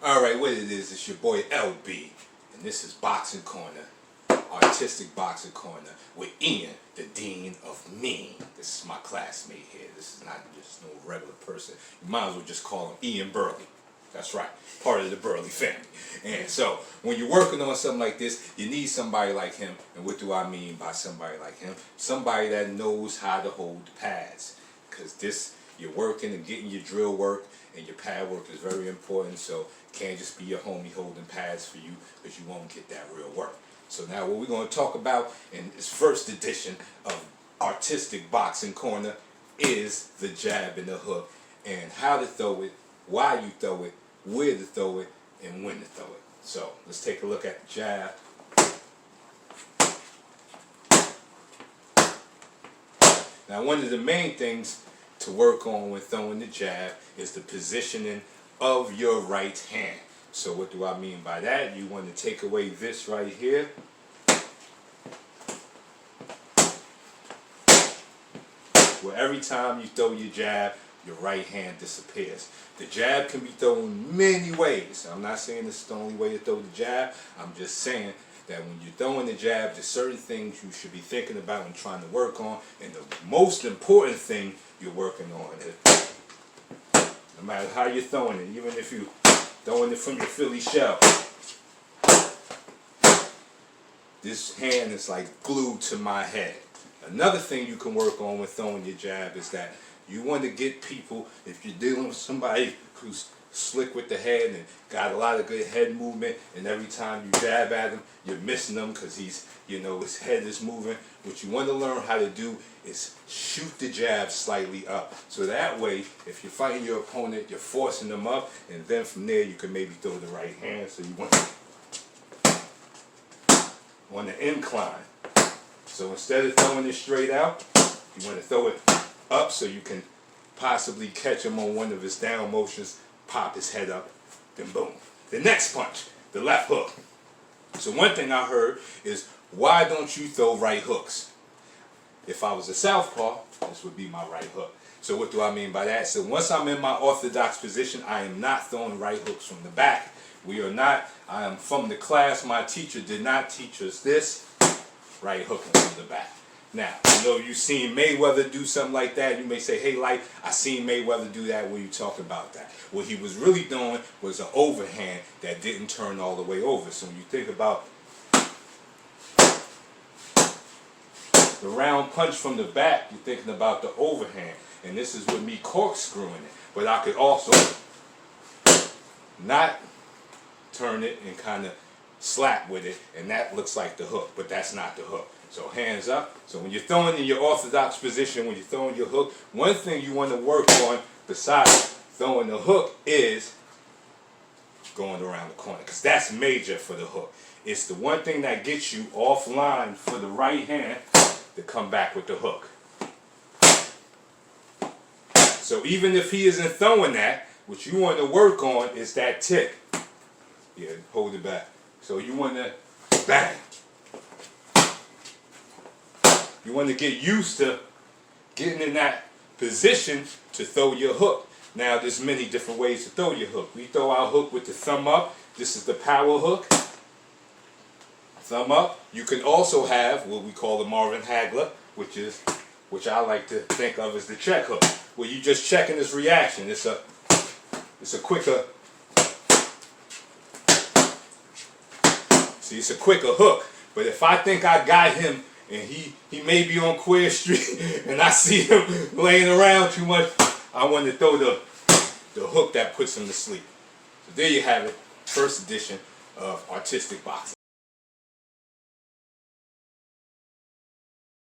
Alright, what it is, it's your boy LB, and this is Boxing Corner, Artistic Boxing Corner, with Ian, the Dean of Mean. This is my classmate here. This is not just no regular person. You might as well just call him Ian Burley. That's right, part of the Burley family. And so, when you're working on something like this, you need somebody like him. And what do I mean by somebody like him? Somebody that knows how to hold the pads. Because this, you're working and getting your drill work, and your pad work is very important. So, can't just be your homie holding pads for you, because you won't get that real work. So now what we're going to talk about in this first edition of Artistic Boxing Corner is the jab and the hook, and how to throw it, why you throw it, where to throw it, and when to throw it. So let's take a look at the jab. Now one of the main things to work on when throwing the jab is the positioning of your right hand. So what do I mean by that? You want to take away this right here. Where every time you throw your jab, your right hand disappears. The jab can be thrown many ways. I'm not saying this is the only way to throw the jab. I'm just saying that when you're throwing the jab, there's certain things you should be thinking about and trying to work on. And the most important thing you're working on is, no matter how you're throwing it, even if you're throwing it from your Philly shell, this hand is like glued to my head. Another thing you can work on with throwing your jab is that you want to get people, if you're dealing with somebody who's slick with the head and got a lot of good head movement, and every time you jab at him, you're missing him because he's, his head is moving. What you want to learn how to do is shoot the jab slightly up. So that way, if you're fighting your opponent, you're forcing them up, and then from there you can maybe throw the right hand. So you want to incline. So instead of throwing it straight out, you want to throw it up so you can possibly catch him on one of his down motions, pop his head up, then boom. The next punch, the left hook. So one thing I heard is, why don't you throw right hooks? If I was a southpaw, this would be my right hook. So what do I mean by that? So once I'm in my orthodox position, I am not throwing right hooks from the back. We are not. I am from the class. My teacher did not teach us this. Right hooking from the back. Now, I know you've seen Mayweather do something like that. You may say, hey, I seen Mayweather do that. What are you talking about that? What he was really doing was an overhand that didn't turn all the way over. So when you think about the round punch from the back, you're thinking about the overhand. And this is with me corkscrewing it. But I could also not turn it and kind of slap with it, and that looks like the hook, but that's not the hook. So hands up. So when you're throwing in your orthodox position, when you're throwing your hook, one thing you want to work on besides throwing the hook is going around the corner, because that's major for the hook. It's the one thing that gets you offline for the right hand to come back with the hook. So even if he isn't throwing that, what you want to work on is that tick. Yeah, hold it back. So you want to bang. You want to get used to getting in that position to throw your hook. Now there's many different ways to throw your hook. We throw our hook with the thumb up. This is the power hook. Thumb up. You can also have what we call the Marvin Hagler, which I like to think of as the check hook, where you just checking his reaction. It's a quicker. See, it's a quicker hook, but if I think I got him and he may be on Queer Street and I see him laying around too much, I want to throw the hook that puts him to sleep. So there you have it, first edition of Artistic Boxing.